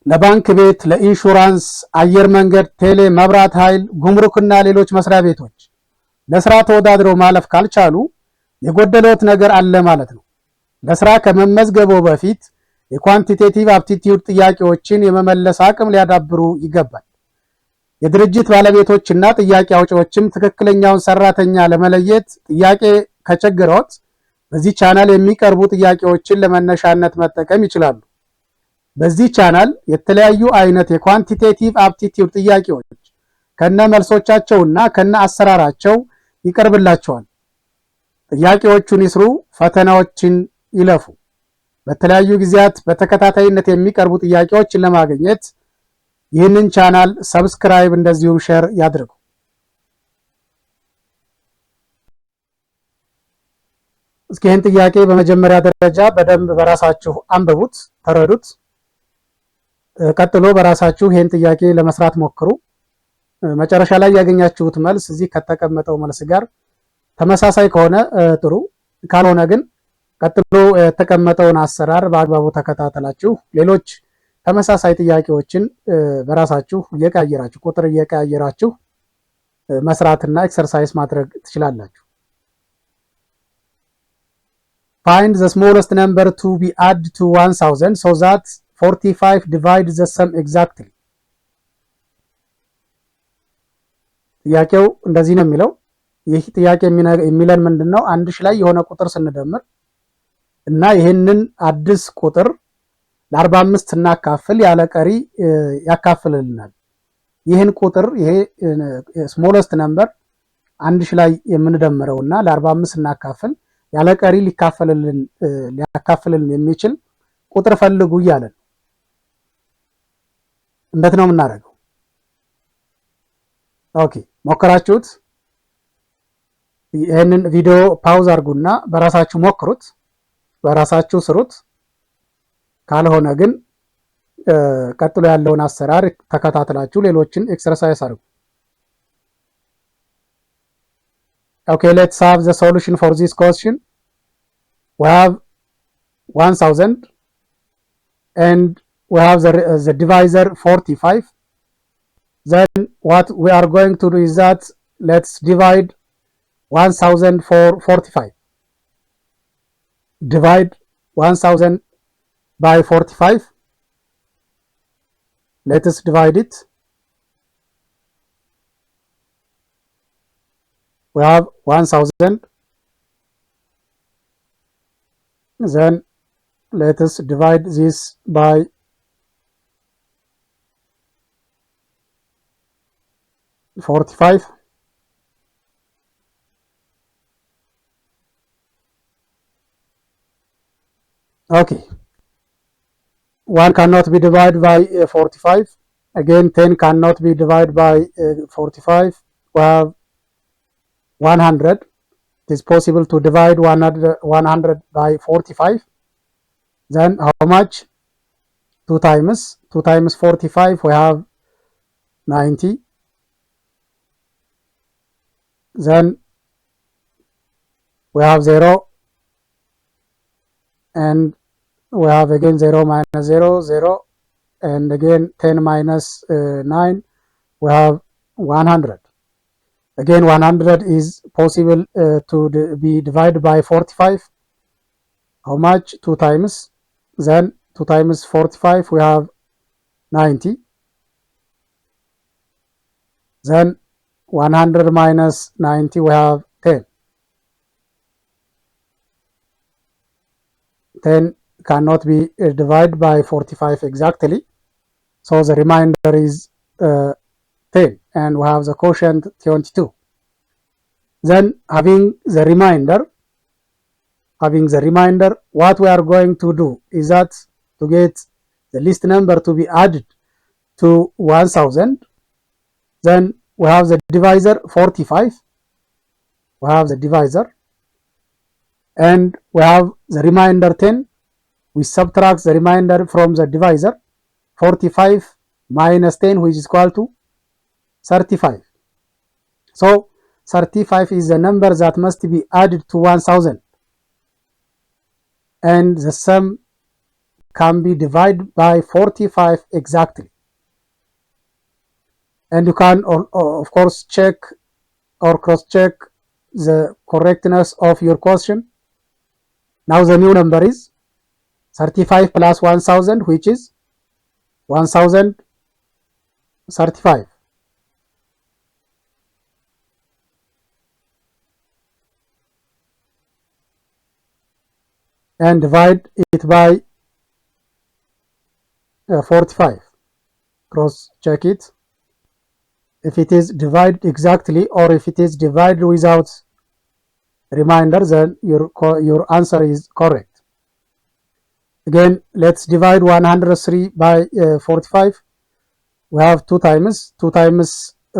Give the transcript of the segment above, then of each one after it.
ለባንክ ቤት፣ ለኢንሹራንስ፣ አየር መንገድ፣ ቴሌ፣ መብራት ኃይል፣ ጉምሩክና ሌሎች መስሪያ ቤቶች ለስራ ተወዳድረው ማለፍ ካልቻሉ የጎደለዎት ነገር አለ ማለት ነው። ለስራ ከመመዝገበው በፊት የኳንቲቴቲቭ አፕቲቲዩድ ጥያቄዎችን የመመለስ አቅም ሊያዳብሩ ይገባል። የድርጅት ባለቤቶችና ጥያቄ አውጪዎችም ትክክለኛውን ሰራተኛ ለመለየት ጥያቄ ከቸገረዎት በዚህ ቻናል የሚቀርቡ ጥያቄዎችን ለመነሻነት መጠቀም ይችላሉ። በዚህ ቻናል የተለያዩ አይነት የኳንቲቴቲቭ አፕቲቲዩድ ጥያቄዎች ከነ መልሶቻቸውና ከነ አሰራራቸው ይቀርብላቸዋል። ጥያቄዎቹን ይስሩ፣ ፈተናዎችን ይለፉ። በተለያዩ ጊዜያት በተከታታይነት የሚቀርቡ ጥያቄዎችን ለማግኘት ይህንን ቻናል ሰብስክራይብ እንደዚሁም ሼር ያድርጉ። እስኪ ይህን ጥያቄ በመጀመሪያ ደረጃ በደንብ በራሳችሁ አንብቡት፣ ተረዱት። ቀጥሎ በራሳችሁ ይህን ጥያቄ ለመስራት ሞክሩ። መጨረሻ ላይ ያገኛችሁት መልስ እዚህ ከተቀመጠው መልስ ጋር ተመሳሳይ ከሆነ ጥሩ፣ ካልሆነ ግን ቀጥሎ የተቀመጠውን አሰራር በአግባቡ ተከታተላችሁ ሌሎች ተመሳሳይ ጥያቄዎችን በራሳችሁ እየቀያየራችሁ ቁጥር እየቀያየራችሁ መስራትና ኤክሰርሳይዝ ማድረግ ትችላላችሁ። Find the smallest number to be added to 1000 so that 45 divides the sum exactly. ጥያቄው እንደዚህ ነው የሚለው። ይህ ጥያቄ የሚለን ምንድነው? አንድ ሺህ ላይ የሆነ ቁጥር ስንደምር እና ይሄንን አዲስ ቁጥር ለ45 ስናካፍል ያለ ቀሪ ያካፍልልናል። ይህን ቁጥር ይሄ ስሞለስት ነምበር አንድ ሺህ ላይ የምንደምረውና ለ45 ስናካፍል ያለ ቀሪ ሊያካፍልልን የሚችል ቁጥር ፈልጉ እያለን እንዴት ነው የምናደርገው? ኦኬ ሞከራችሁት? ይሄንን ቪዲዮ ፓውዝ አድርጉና በራሳችሁ ሞክሩት፣ በራሳችሁ ስሩት። ካልሆነ ግን ቀጥሎ ያለውን አሰራር ተከታተላችሁ ሌሎችን ኤክሰርሳይዝ አድርጉ። Okay, let's have the solution for this question. We have 1000 and we have the divisor 45. Then what we are going to do is that let's divide 1000 for 45. Divide 1000 by 45. Let us divide it. We have 1000. Then let us divide this by 45. Okay. 1 cannot be divided by 45. Again, 10 cannot be divided by 45. We have 100. It is possible to divide 100 by 45. Then how much? 2 times 45, we have 90. Then we have 0 and we have again 0 minus 0, 0, and again 10 minus 9, we have 100. Again 100 is possible to be divided by 45. How much? 2 times. Then 2 times 45, we have 90. Then 100 minus 90, we have 10. 10 cannot be divided by 45 exactly, so the remainder is 10, and we have the quotient 22. Then having the remainder, what we are going to do is that to get the least number to be added to 1000, then we have the divisor 45, we have the divisor, and we have the remainder 10. We subtract the remainder from the divisor. 45 minus 10, which is equal to 35. So 35 is the number that must be added to 1000, and the sum can be divided by 45 exactly. And you can, of course, check or cross-check the correctness of your question. Now the new number is 35 plus 1000, which is 1035. And divide it by 45. Cross check it. If it is divided exactly or if it is divided without reminder, then your answer is correct. Again, let's divide 103 by 45. We have 2 times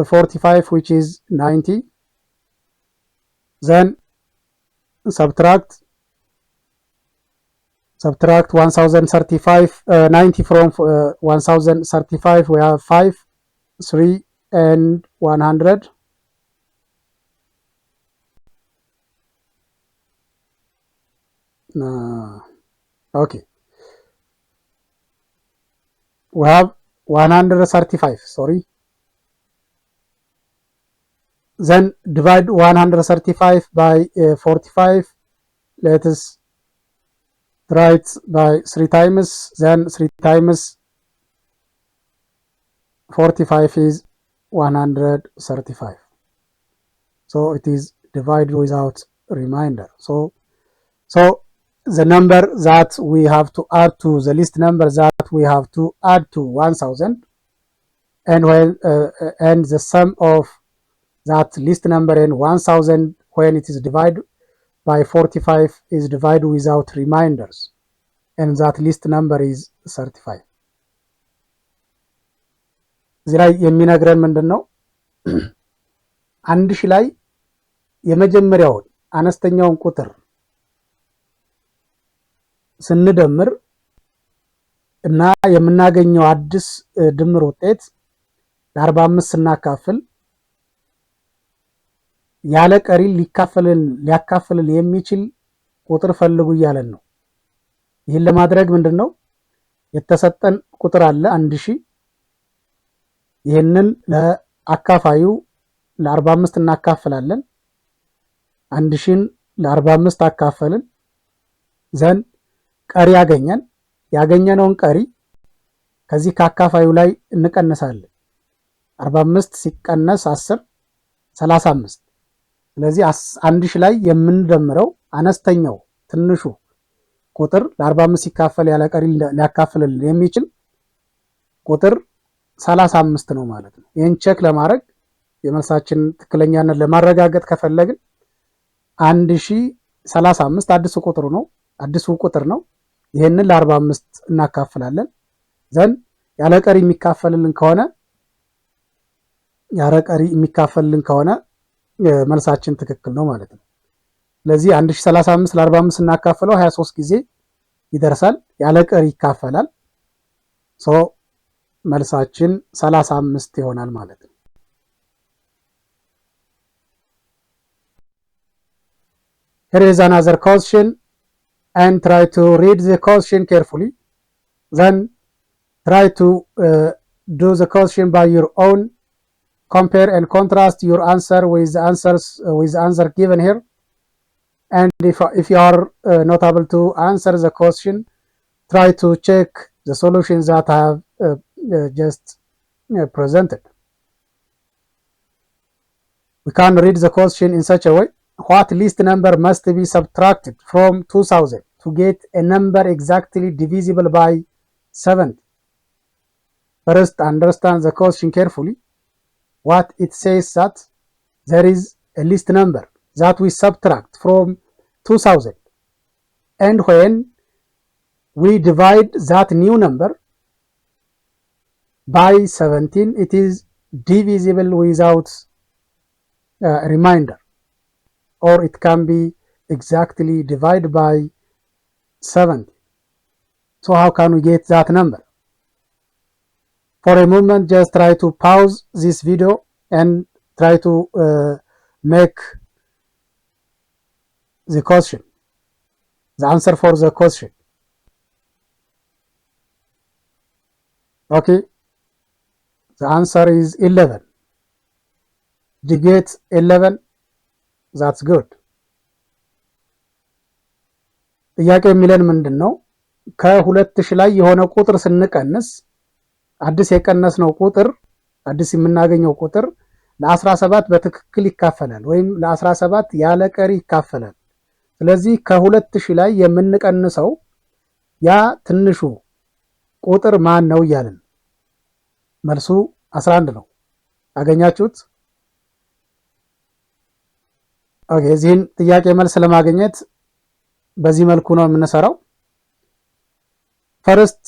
45, which is 90. Then subtract 1035, 90 from 1035. We have 5, 3, and 100. Okay, we have 135, sorry. Then divide 135 by 45. Let us try it by 3 times. Then 3 times 45 is 135. So it is divided without reminder. So the number that we have to add to the list number that we have to add to 1000, and and the sum of that list number and 1000 when it is divided by 45 is divided without reminders, and that list number is 35. እዚህ ላይ የሚነግረን ምንድን ነው? አንድ ሺህ ላይ የመጀመሪያውን አነስተኛውን ቁጥር ስንደምር እና የምናገኘው አዲስ ድምር ውጤት ለ45 ስናካፍል ያለ ቀሪ ሊያካፍልን የሚችል ቁጥር ፈልጉ እያለን ነው። ይህን ለማድረግ ምንድነው የተሰጠን ቁጥር አለ 1000። ይህንን ለአካፋዩ ለ45 እናካፍላለን። 1000ን ለ45 አካፈልን። ዘን ቀሪ ያገኘነውን ቀሪ ከዚህ ከአካፋዩ ላይ እንቀንሳለን። 45 ሲቀነስ 10 35። ስለዚህ 1000 ላይ የምንደምረው አነስተኛው ትንሹ ቁጥር ለ45 ሲካፈል ያለ ቀሪ ሊያካፍልልን የሚችል ቁጥር 35 ነው ማለት ነው። ይህን ቼክ ለማድረግ የመልሳችን ትክክለኛነት ለማረጋገጥ ከፈለግን 1035 አዲሱ ቁጥር ነው። ይሄንን ለ45 እናካፍላለን። ዘን ያለ ቀሪ የሚካፈልልን ከሆነ መልሳችን ትክክል ነው ማለት ነው። ስለዚህ 1035 ለ45 እናካፍለው 23 ጊዜ ይደርሳል። ያለ ቀሪ ይካፈላል። መልሳችን 35 ይሆናል ማለት ነው። Here is another question, and try to read the question carefully. Then try to do the question by your own. Compare and contrast your answer with the answer given here. And if you are not able to answer the question, try to check the solutions that I have just presented. We can read the question in such a way. What list number must be subtracted from 2000 to get a number exactly divisible by 70? First, understand the question carefully. What it says that there is a list number that we subtract from 2000, and when we divide that new number by 17, it is divisible without reminder, or it can be exactly divided by 70. So how can we get that number? For a moment, just try to pause this video and try to make the question, the answer for the question. Okay, the answer is 11. Did you get 11? That's good. ጥያቄ የሚለን ምንድን ነው? ከ2000 ላይ የሆነ ቁጥር ስንቀንስ አዲስ የቀነስነው ቁጥር አዲስ የምናገኘው ቁጥር ለ17 በትክክል ይካፈላል ወይም ለ17 ያለ ቀሪ ይካፈላል። ስለዚህ ከ2000 ላይ የምንቀንሰው ያ ትንሹ ቁጥር ማን ነው እያልን መልሱ 11 ነው። አገኛችሁት? ኦኬ፣ እዚህን ጥያቄ መልስ ለማግኘት በዚህ መልኩ ነው የምንሰራው። First,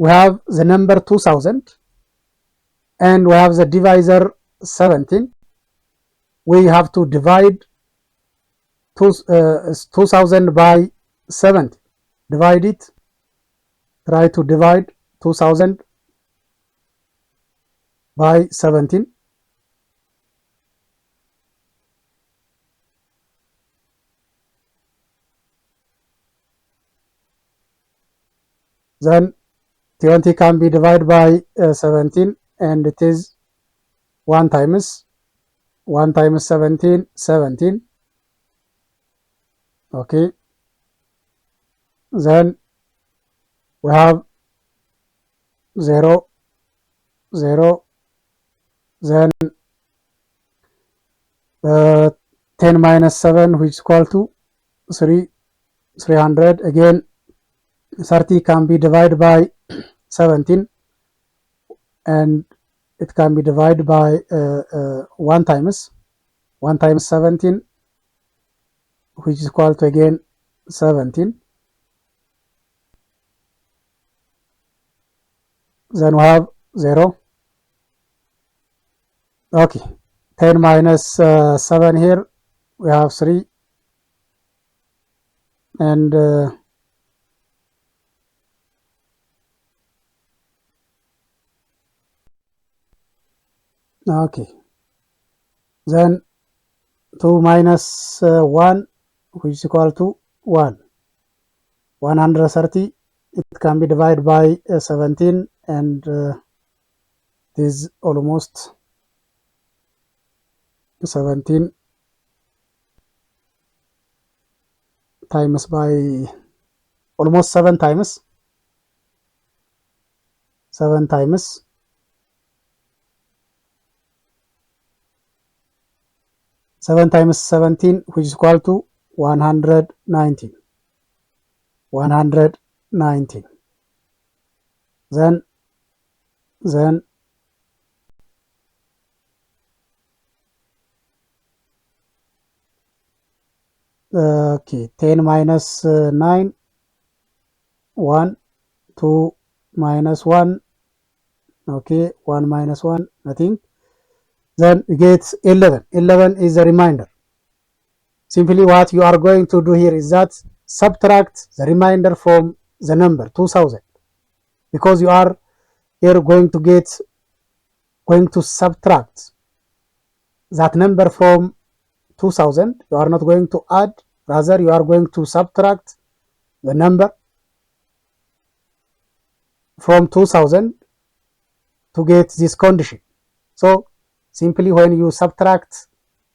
we have the number 2000 and we have the divisor 17. We have to divide 2000 by 70. Divide it. Try to divide 2000 by 17. Then 20 can be divided by 17 and it is 1 times 17, 17. Okay. Then we have 0, 0. Then 10 minus 7, which is equal to 3, 300. Again, 30 can be divided by 17 and it can be divided by 1 times 17, which is equal to again 17. Then we have 0. Okay, 10 minus 7 here, we have 3 and okay, then 2 minus 1, which is equal to 1. 130, it can be divided by 17 and it is almost 17 times by almost 7 times 7 times 7 times 17, which is equal to 119. 119. Then okay, 10 minus 9, 1, 2 minus 1, okay, 1 minus 1, nothing. Then we get 11. 11 is a remainder. Simply what you are going to do here is that subtract the remainder from the number 2000, because you are here going to subtract that number from 2000. You are not going to add, rather you are going to subtract the number from 2000 to get this condition. So simply when you subtract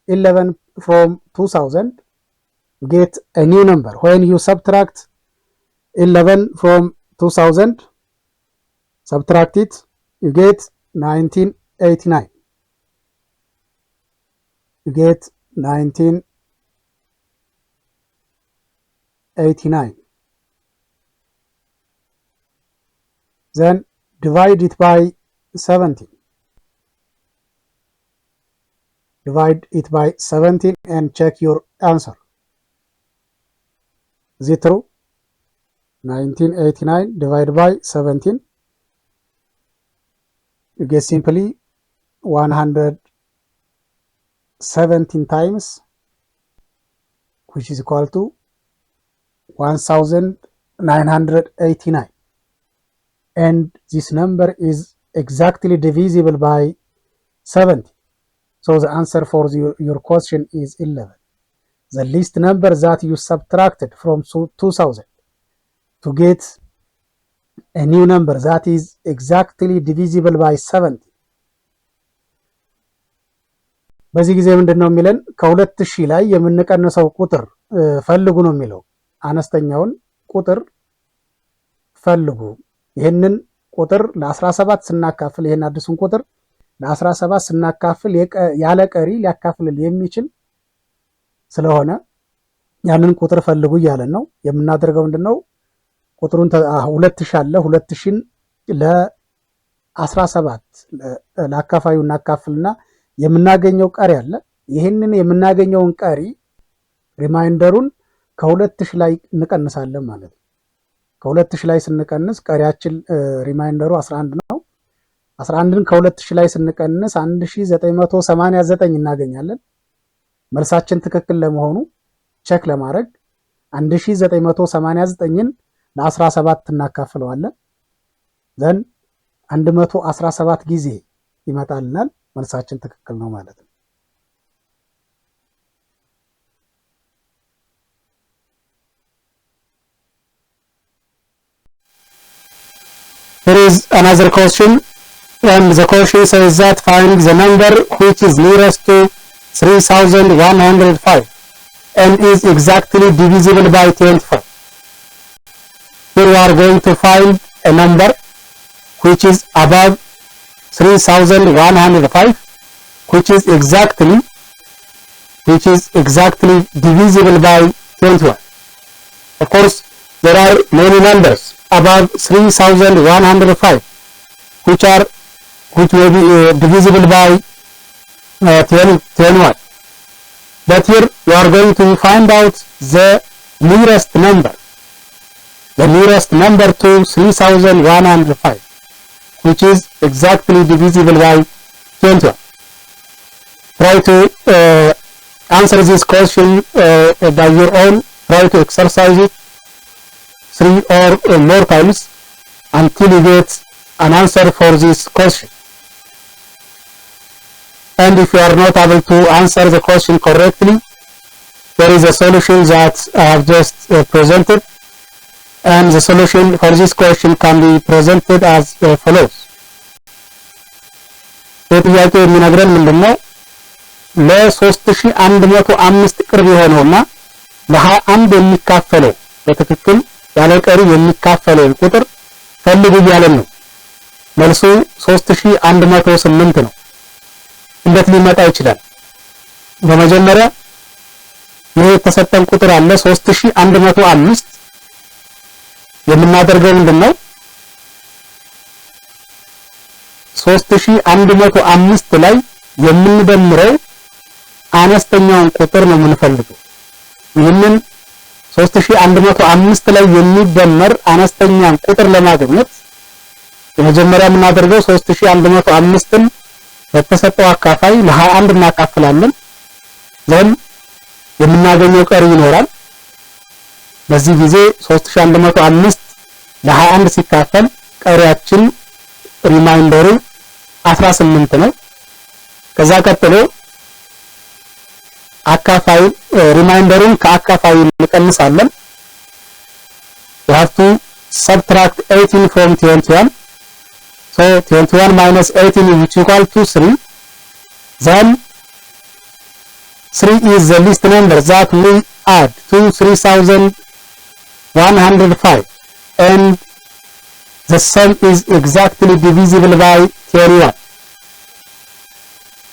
11 from 2000, you get a new number. When you subtract 11 from 2000, subtract it, you get 1989. You get 1989. Then divide it by 17. Divide it by 17 and check your answer. Is it true? 1989 divided by 17. You get simply 117 times, which is equal to 1989. And this number is exactly divisible by 70. So the answer for your question is 11. The least number that you subtracted from 2000 to get a new number that is exactly divisible by 70. በዚህ ጊዜ ምንድነው የሚለን? ከ2000 ላይ የምንቀንሰው ቁጥር ፈልጉ ነው የሚለው። አነስተኛውን ቁጥር ፈልጉ። ይሄንን ቁጥር ለ17 ስናካፍል ይሄን አዲሱን ቁጥር ለ17 ስናካፍል ያለ ቀሪ ሊያካፍል የሚችል ስለሆነ ያንን ቁጥር ፈልጉ እያለን ነው። የምናደርገው ምንድነው? ቁጥሩን 2000 አለ 2000ን ለ17 ለአካፋዩ እናካፍልና የምናገኘው ቀሪ አለ። ይሄንን የምናገኘውን ቀሪ ሪማይንደሩን ከ2000 ላይ እንቀንሳለን ማለት ነው። ከ2000 ላይ ስንቀንስ ቀሪያችን ሪማይንደሩ 11 ነው። 11ን ከ2000 ላይ ስንቀንስ 1989 እናገኛለን። መልሳችን ትክክል ለመሆኑ ቼክ ለማድረግ 1989ን ለ17 እናካፍለዋለን። ዘን 117 ጊዜ ይመጣልናል። መልሳችን ትክክል ነው ማለት ነው። There is another question, and the question says that find the number which is nearest to 3105 and is exactly divisible by 25. Here we are going to find a number which is above 3105 which is exactly divisible by 21. Of course, there are many numbers above 3105 which may be divisible by 21. But here we are going to find out the nearest number to 3105 which is exactly divisible by 21. Try to answer this question by your own. Try to exercise it 3 or more times until you get an answer for this question. And if you are not able to answer the question correctly, there is a solution that I have just presented, and the solution for this question can be presented as follows. ጥያቄ የሚነግረን ምንድነው? ለ3105 ቅርብ የሆነውና ለ21 የሚካፈለው በትክክል ያለ ቀሪ የሚካፈለው ቁጥር ፈልጉ እያለን ነው። መልሱ 3108 ነው። እንዴት ሊመጣ ይችላል? በመጀመሪያ ይሄ የተሰጠን ቁጥር አለ 3105። የምናደርገው ምንድነው? 3105 ላይ የምንደምረው አነስተኛውን ቁጥር ነው የምንፈልገው። ይህንን 3105 ላይ የሚደመር አነስተኛን ቁጥር ለማግኘት የመጀመሪያ የምናደርገው 3105ን የተሰጠው አካፋይ ለ21 እናካፍላለን። ዘን የምናገኘው ቀሪ ይኖራል። በዚህ ጊዜ 3105 ለ21 ሲካፈል ቀሪያችን ሪማይንደሩ 18 ነው። ከዛ ቀጥሎ አካፋይ ሪማይንደሩን ከአካፋዩ እንቀንሳለን። we have to subtract 18 from 21. So 21 minus 18 is equal to 3. Then 3 is the least number that we add to 3105, and the sum is exactly divisible by 21.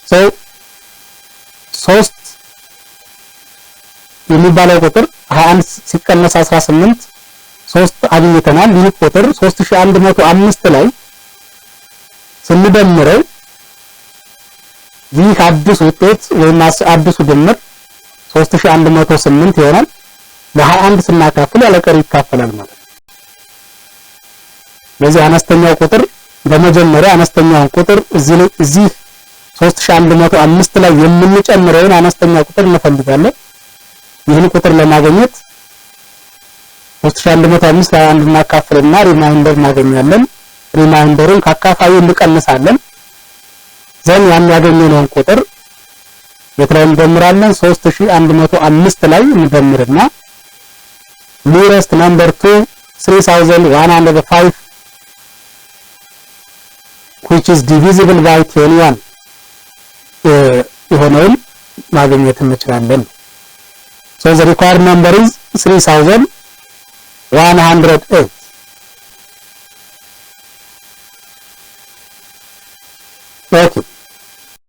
So 3 የሚባለው ቁጥር 21 ሲቀነስ 18 3 አግኝተናል። ይህ ቁጥር 3105 ላይ ስንደምረው ይህ አዲስ ውጤት ወይም አዲሱ ድምር 3108 ይሆናል። ለ21 ስናካፍል ያለ ቀሪ ይካፈላል ማለት ነው። ለዚህ አነስተኛው ቁጥር በመጀመሪያ አነስተኛውን ቁጥር እዚህ 3105 ላይ የምንጨምረውን አነስተኛ ቁጥር እንፈልጋለን። ይህን ቁጥር ለማግኘት 3105 ላይ አንድ እናካፍልና ሪማይንደር እናገኛለን። ሪማይንደሩን ከአካፋዩ እንቀንሳለን። ዘን ያን ያገኘነውን ቁጥር የትላይ እንደምራለን 3105 ላይ እንደምርና nearest number to 3105 which is divisible by 21 የሆነውን ማግኘት እንችላለን። So the required number is 3108. Okay.